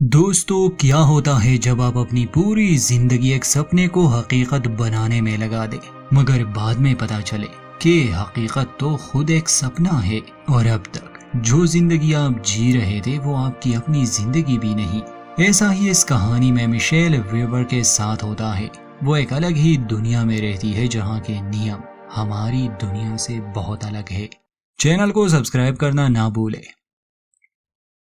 दोस्तों, क्या होता है जब आप अपनी पूरी जिंदगी एक सपने को हकीकत बनाने में लगा दें, मगर बाद में पता चले कि हकीकत तो खुद एक सपना है और अब तक जो जिंदगी आप जी रहे थे वो आपकी अपनी जिंदगी भी नहीं। ऐसा ही इस कहानी में मिशेल वेबर के साथ होता है। वो एक अलग ही दुनिया में रहती है जहाँ के नियम हमारी दुनिया से बहुत अलग है। चैनल को सब्सक्राइब करना ना भूले।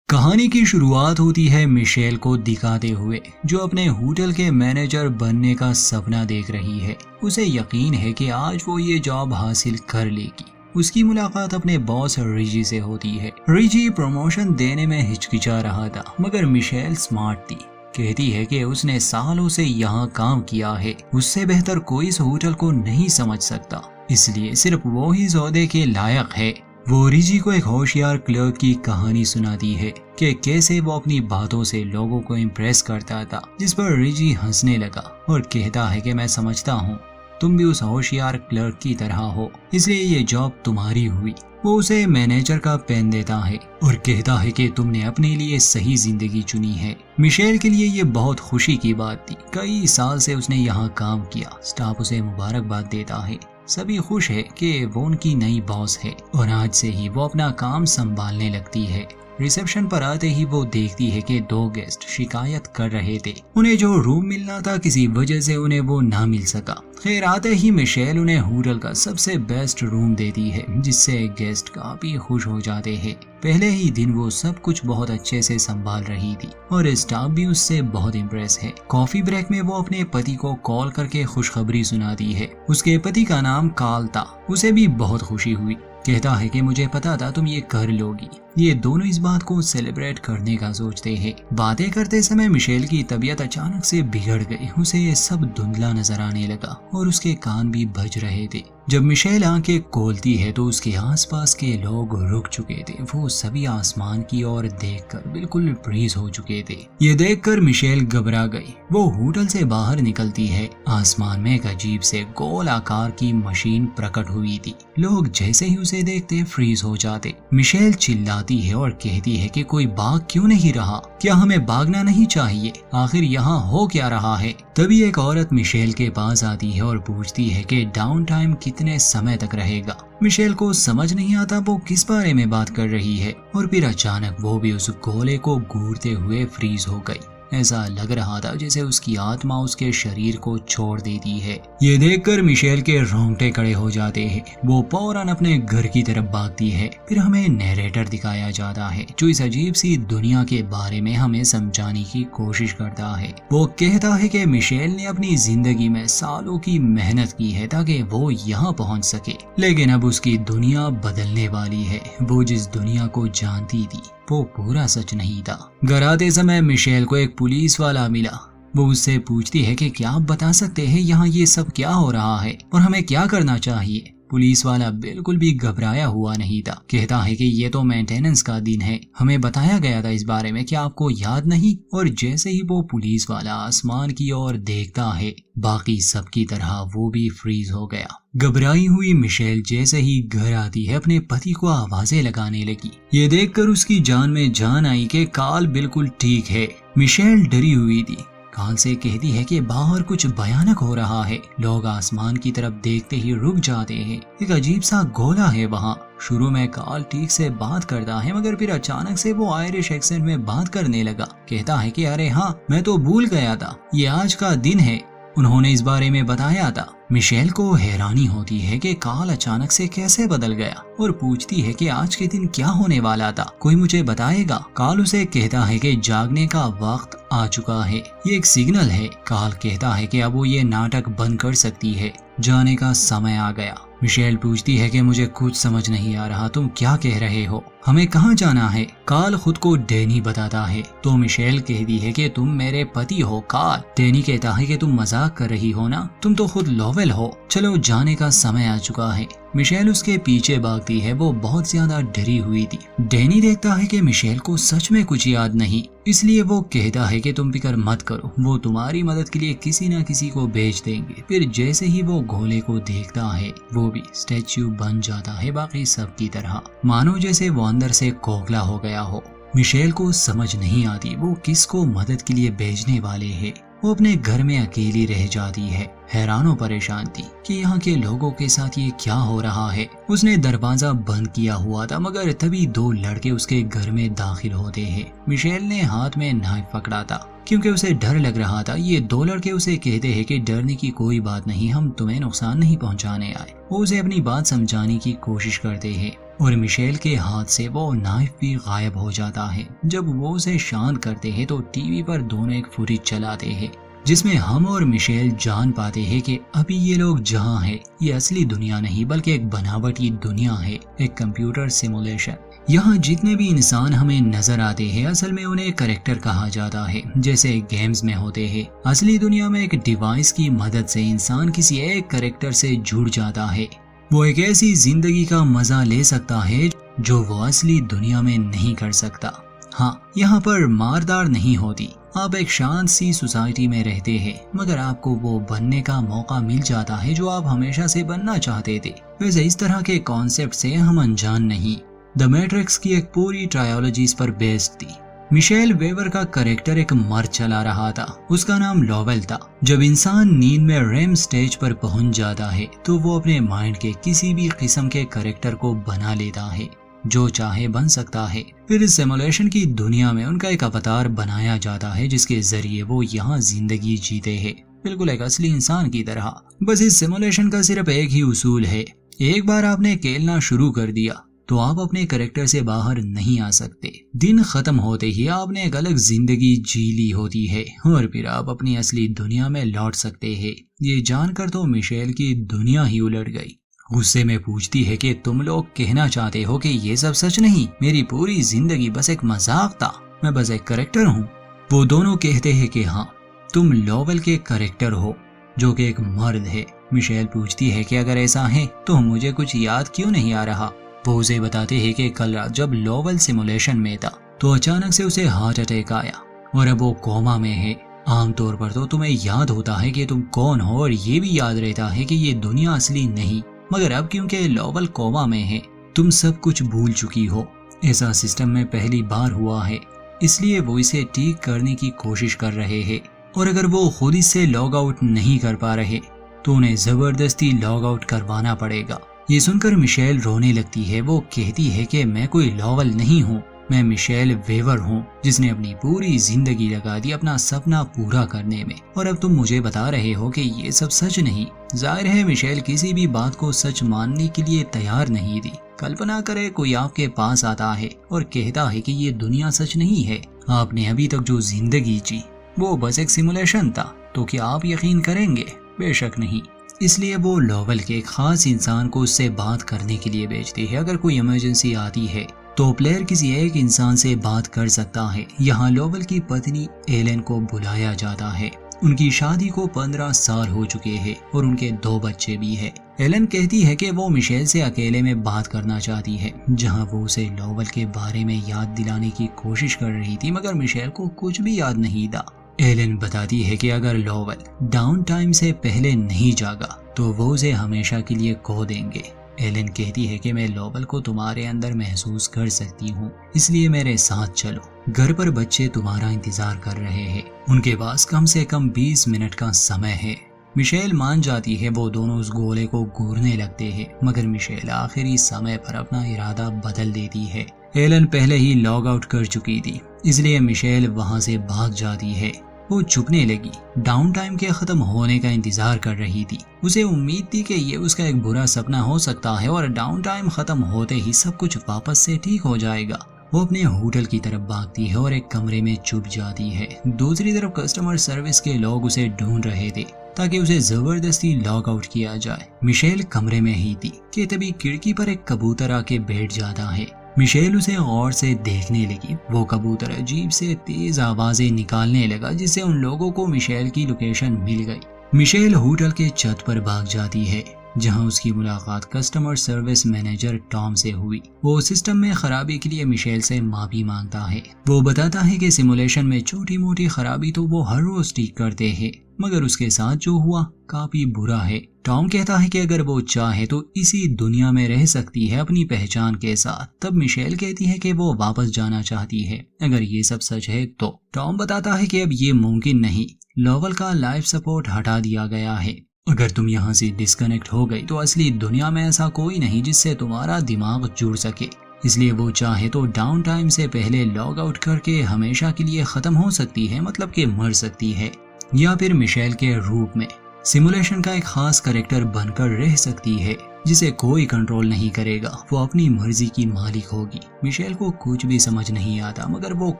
कहानी की शुरुआत होती है मिशेल को दिखाते हुए, जो अपने होटल के मैनेजर बनने का सपना देख रही है। उसे यकीन है कि आज वो ये जॉब हासिल कर लेगी। उसकी मुलाकात अपने बॉस रिजी से होती है। रिजी प्रमोशन देने में हिचकिचा रहा था, मगर मिशेल स्मार्ट थी। कहती है कि उसने सालों से यहाँ काम किया है, उससे बेहतर कोई इस होटल को नहीं समझ सकता, इसलिए सिर्फ वो ही सौदे के लायक है। वो रिजी को एक होशियार क्लर्क की कहानी सुनाती है कि कैसे वो अपनी बातों से लोगों को इम्प्रेस करता था, जिस पर रिजी हंसने लगा और कहता है कि मैं समझता हूँ तुम भी उस होशियार क्लर्क की तरह हो, इसलिए ये जॉब तुम्हारी हुई। वो उसे मैनेजर का पेन देता है और कहता है कि तुमने अपने लिए सही जिंदगी चुनी है। मिशेल के लिए ये बहुत खुशी की बात थी। कई साल से उसने यहाँ काम किया। स्टाफ उसे मुबारकबाद देता है। सभी खुश है कि वो उनकी नई बॉस है और आज से ही वो अपना काम संभालने लगती है। रिसेप्शन पर आते ही वो देखती है कि दो गेस्ट शिकायत कर रहे थे। उन्हें जो रूम मिलना था किसी वजह से उन्हें वो ना मिल सका। खैर, आते ही मिशेल उन्हें होटल का सबसे बेस्ट रूम देती है, जिससे गेस्ट काफी खुश हो जाते हैं। पहले ही दिन वो सब कुछ बहुत अच्छे से संभाल रही थी और स्टाफ भी उससे बहुत इम्प्रेस है। कॉफी ब्रेक में वो अपने पति को कॉल करके खुशखबरी सुनाती है। उसके पति का नाम कार्ल था। उसे भी बहुत खुशी हुई। कहता है कि मुझे पता था तुम ये कर लोगी। ये दोनों इस बात को सेलिब्रेट करने का सोचते हैं। बातें करते समय मिशेल की तबीयत अचानक से बिगड़ गई। उसे ये सब धुंधला नजर आने लगा और उसके कान भी बज रहे थे। जब मिशेल आंखें खोलती है तो उसके आसपास के लोग रुक चुके थे। वो सभी आसमान की ओर देखकर बिल्कुल फ्रीज हो चुके थे। ये देखकर मिशेल घबरा गई। वो होटल से बाहर निकलती है। आसमान में एक अजीब से गोल आकार की मशीन प्रकट हुई थी। लोग जैसे ही उसे देखते फ्रीज हो जाते। मिशेल चिल्लाती है और कहती है कि कोई भाग क्यों नहीं रहा? क्या हमें भागना नहीं चाहिए? आखिर यहाँ हो क्या रहा है? तभी एक औरत मिशेल के पास आती है और पूछती है कि डाउन टाइम कितने समय तक रहेगा। मिशेल को समझ नहीं आता वो किस बारे में बात कर रही है और फिर अचानक वो भी उस गोले को घूरते हुए फ्रीज हो गई। ऐसा लग रहा था जैसे उसकी आत्मा उसके शरीर को छोड़ देती है। ये देखकर मिशेल के रोंगटे खड़े हो जाते हैं। वो फौरन अपने घर की तरफ भागती है। फिर हमें नैरेटर दिखाया जाता है, जो इस अजीब सी दुनिया के बारे में हमें समझाने की कोशिश करता है। वो कहता है कि मिशेल ने अपनी जिंदगी में सालों की मेहनत की है ताकि वो यहाँ पहुँच सके, लेकिन अब उसकी दुनिया बदलने वाली है। वो जिस दुनिया को जानती थी वो पूरा सच नहीं था। घर आते समय मिशेल को एक पुलिस वाला मिला। वो उससे पूछती है कि क्या आप बता सकते हैं यहाँ ये सब क्या हो रहा है और हमें क्या करना चाहिए? पुलिस वाला बिल्कुल भी घबराया हुआ नहीं था। कहता है कि ये तो मेंटेनेंस का दिन है, हमें बताया गया था इस बारे में, क्या आपको याद नहीं? और जैसे ही वो पुलिस वाला आसमान की ओर देखता है, बाकी सब की तरह वो भी फ्रीज हो गया। घबराई हुई मिशेल जैसे ही घर आती है अपने पति को आवाजें लगाने लगी। ये देखकर उसकी जान में जान आई कि कार्ल बिल्कुल ठीक है। मिशेल डरी हुई थी। कार्ल से कहती है कि बाहर कुछ भयानक हो रहा है। लोग आसमान की तरफ देखते ही रुक जाते हैं। एक अजीब सा गोला है वहाँ। शुरू में कार्ल ठीक से बात करता है, मगर फिर अचानक से वो आयरिश एक्सेंट में बात करने लगा। कहता है कि अरे हाँ, मैं तो भूल गया था, ये आज का दिन है, उन्होंने इस बारे में बताया था। मिशेल को हैरानी होती है कि कार्ल अचानक से कैसे बदल गया और पूछती है कि आज के दिन क्या होने वाला था, कोई मुझे बताएगा? कार्ल उसे कहता है कि जागने का वक्त आ चुका है, ये एक सिग्नल है। कार्ल कहता है कि अब वो ये नाटक बंद कर सकती है, जाने का समय आ गया। मिशेल पूछती है कि मुझे कुछ समझ नहीं आ रहा, तुम क्या कह रहे हो, हमें कहाँ जाना है? कार्ल खुद को डैनी बताता है तो मिशेल कहती है कि तुम मेरे पति हो कार्ल। डैनी कहता है कि तुम मजाक कर रही हो ना, तुम तो खुद लोवेल हो, चलो जाने का समय आ चुका है। मिशेल उसके पीछे भागती है। वो बहुत ज्यादा डरी हुई थी। डैनी देखता है कि मिशेल को सच में कुछ याद नहीं, इसलिए वो कहता है कि तुम फिक्र मत करो, वो तुम्हारी मदद के लिए किसी न किसी को भेज देंगे। फिर जैसे ही वो घोले को देखता है वो भी स्टैच्यू बन जाता है बाकी सब की तरह, मानो जैसे वो अंदर से खोखला हो गया हो। मिशेल को समझ नहीं आती वो किसको मदद के लिए भेजने वाले हैं। वो अपने घर में अकेली रह जाती है, हैरान और परेशान थी कि यहाँ के लोगों के साथ ये क्या हो रहा है। उसने दरवाजा बंद किया हुआ था मगर तभी दो लड़के उसके घर में दाखिल होते हैं। मिशेल ने हाथ में नाइफ पकड़ा था क्योंकि उसे डर लग रहा था। ये दो लड़के उसे कहते हैं कि डरने की कोई बात नहीं, हम तुम्हें नुकसान नहीं पहुंचाने आए। वो उसे अपनी बात समझाने की कोशिश करते हैं और मिशेल के हाथ से वो नाइफ भी गायब हो जाता है। जब वो उसे शांत करते हैं तो टीवी पर दोनों एक फुटेज चलाते हैं जिसमें हम और मिशेल जान पाते हैं कि अभी ये लोग जहाँ हैं ये असली दुनिया नहीं बल्कि एक बनावटी दुनिया है, एक कंप्यूटर सिमुलेशन। यहाँ जितने भी इंसान हमें नजर आते हैं असल में उन्हें करेक्टर कहा जाता है, जैसे गेम्स में होते हैं। असली दुनिया में एक डिवाइस की मदद से इंसान किसी एक करेक्टर से जुड़ जाता है। वो एक ऐसी जिंदगी का मजा ले सकता है जो वो असली दुनिया में नहीं कर सकता। हाँ, यहाँ पर मारदार नहीं होती। आप एक शांत सी सोसाइटी में रहते हैं मगर आपको वो बनने का मौका मिल जाता है जो आप हमेशा से बनना चाहते थे। वैसे इस तरह के कॉन्सेप्ट से हम अनजान नहीं। द मैट्रिक्स की एक पूरी ट्रायोलॉजीज पर बेस्ड थी। मिशेल वेवर का कैरेक्टर एक मर्द चला रहा था, उसका नाम लॉवेल था। जब इंसान नींद में रेम स्टेज पर पहुंच जाता है तो वो अपने माइंड के किसी भी किस्म के कैरेक्टर को बना लेता है, जो चाहे बन सकता है। फिर इस सिमुलेशन की दुनिया में उनका एक अवतार बनाया जाता है जिसके जरिए वो यहाँ जिंदगी जीते हैं, बिल्कुल एक असली इंसान की तरह। बस इस सिमुलेशन का सिर्फ एक ही उसूल है, एक बार आपने खेलना शुरू कर दिया तो आप अपने कैरेक्टर से बाहर नहीं आ सकते। दिन खत्म होते ही आपने एक अलग जिंदगी जी ली होती है और फिर आप अपनी असली दुनिया में लौट सकते हैं। ये जानकर तो मिशेल की दुनिया ही उलट गई। गुस्से में पूछती है कि तुम लोग कहना चाहते हो कि ये सब सच नहीं, मेरी पूरी जिंदगी बस एक मजाक था, मैं बस एक कैरेक्टर हूँ। वो दोनों कहते हैं कि हाँ, तुम लॉवेल के कैरेक्टर हो जो कि एक मर्द है। मिशेल पूछती है कि अगर ऐसा है तो मुझे कुछ याद क्यों नहीं आ रहा। वो उसे बताते हैं कि कल रात जब लॉवेल सिमुलेशन में था तो अचानक से उसे हार्ट अटैक आया और अब वो कोमा में है। आमतौर पर तो तुम्हें याद होता है कि तुम कौन हो और ये भी याद रहता है कि ये दुनिया असली नहीं, मगर अब क्योंकि लॉवेल कोमा में है तुम सब कुछ भूल चुकी हो। ऐसा सिस्टम में पहली बार हुआ है, इसलिए वो इसे ठीक करने की कोशिश कर रहे हैं और अगर वो खुद इससे लॉग आउट नहीं कर पा रहे तो उन्हें जबरदस्ती लॉग आउट करवाना पड़ेगा। ये सुनकर मिशेल रोने लगती है। वो कहती है कि मैं कोई लॉवेल नहीं हूँ, मैं मिशेल वेवर हूँ जिसने अपनी पूरी जिंदगी लगा दी अपना सपना पूरा करने में और अब तुम मुझे बता रहे हो कि ये सब सच नहीं। जाहिर है मिशेल किसी भी बात को सच मानने के लिए तैयार नहीं थी। कल्पना करे कोई आपके पास आता है और कहता है कि ये दुनिया सच नहीं है, आपने अभी तक जो जिंदगी जी वो बस एक सिमुलेशन था, तो क्या आप यकीन करेंगे? बेशक नहीं। इसलिए वो लॉवेल के एक खास इंसान को उससे बात करने के लिए भेजते हैं। अगर कोई इमरजेंसी आती है तो प्लेयर किसी एक इंसान से बात कर सकता है। यहाँ लॉवेल की पत्नी एलन को बुलाया जाता है। उनकी शादी को 15 साल हो चुके हैं और उनके 2 बच्चे भी हैं। एलन कहती है कि वो मिशेल से अकेले में बात करना चाहती है, जहाँ वो उसे लॉवेल के बारे में याद दिलाने की कोशिश कर रही थी मगर मिशेल को कुछ भी याद नहीं था। एलन बताती है कि अगर लॉवेल डाउन टाइम से पहले नहीं जागा तो वो उसे हमेशा के लिए खो देंगे। एलन कहती है कि मैं लॉवेल को तुम्हारे अंदर महसूस कर सकती हूँ, इसलिए मेरे साथ चलो। घर पर बच्चे तुम्हारा इंतजार कर रहे हैं, उनके पास कम से कम 20 मिनट का समय है। मिशेल मान जाती है। वो दोनों उस गोले को घूरने लगते हैं मगर मिशेल आखिरी समय पर अपना इरादा बदल देती है। एलन पहले ही लॉग आउट कर चुकी थी, इसलिए मिशेल वहां से भाग जाती है। वो छुपने लगी, डाउन टाइम के खत्म होने का इंतजार कर रही थी। उसे उम्मीद थी कि ये उसका एक बुरा सपना हो सकता है और डाउन टाइम खत्म होते ही सब कुछ वापस से ठीक हो जाएगा। वो अपने होटल की तरफ भागती है और एक कमरे में छुप जाती है। दूसरी तरफ कस्टमर सर्विस के लोग उसे ढूंढ रहे थे ताकि उसे जबरदस्ती लॉग आउट किया जाए। मिशेल कमरे में ही थी कि तभी खिड़की पर एक कबूतर आके बैठ जाता है। मिशेल उसे गौर से देखने लगी। वो कबूतर अजीब से तेज आवाजें निकालने लगा जिससे उन लोगों को मिशेल की लोकेशन मिल गई। मिशेल होटल के छत पर भाग जाती है। जहां उसकी मुलाकात कस्टमर सर्विस मैनेजर टॉम से हुई। वो सिस्टम में खराबी के लिए मिशेल से माफी मांगता है। वो बताता है कि सिमुलेशन में छोटी मोटी खराबी तो वो हर रोज ठीक करते हैं, मगर उसके साथ जो हुआ काफी बुरा है। टॉम कहता है कि अगर वो चाहे तो इसी दुनिया में रह सकती है अपनी पहचान के साथ। तब मिशेल कहती है कि वो वापस जाना चाहती है अगर ये सब सच है तो। टॉम बताता है कि अब ये मुमकिन नहीं, लॉवल का लाइफ सपोर्ट हटा दिया गया है। अगर तुम यहाँ से डिस्कनेक्ट हो गई तो असली दुनिया में ऐसा कोई नहीं जिससे तुम्हारा दिमाग जुड़ सके। इसलिए वो चाहे तो डाउन टाइम से पहले लॉग आउट करके हमेशा के लिए खत्म हो सकती है, मतलब कि मर सकती है, या फिर मिशेल के रूप में सिमुलेशन का एक खास कैरेक्टर बनकर रह सकती है जिसे कोई कंट्रोल नहीं करेगा। वो अपनी मर्जी की मालिक होगी। मिशेल को कुछ भी समझ नहीं आता, मगर वो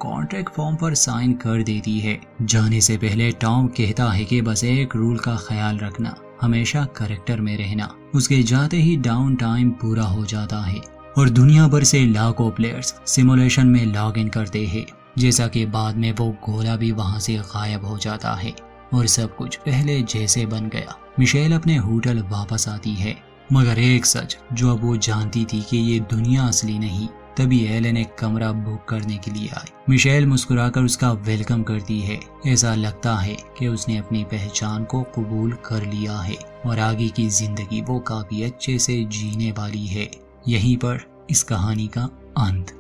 कॉन्ट्रैक्ट फॉर्म पर साइन कर देती है। जाने से पहले टॉम कहता है कि बस एक रूल का ख्याल रखना, हमेशा कैरेक्टर में रहना। उसके जाते ही डाउन टाइम पूरा हो जाता है और दुनिया भर से लाखों प्लेयर्स सिमुलेशन में लॉग इन करते हैं। जैसा कि बाद में वो गोला भी वहां से गायब हो जाता है और सब कुछ पहले जैसे बन गया। मिशेल अपने होटल वापस आती है, मगर एक सच जो अब वो जानती थी कि ये दुनिया असली नहीं। तभी एलन एक कमरा बुक करने के लिए आई। मिशेल मुस्कुराकर उसका वेलकम करती है। ऐसा लगता है कि उसने अपनी पहचान को कबूल कर लिया है और आगे की जिंदगी वो काफी अच्छे से जीने वाली है। यहीं पर इस कहानी का अंत।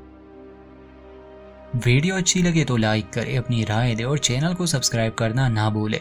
वीडियो अच्छी लगे तो लाइक करें, अपनी राय दें और चैनल को सब्सक्राइब करना ना भूलें।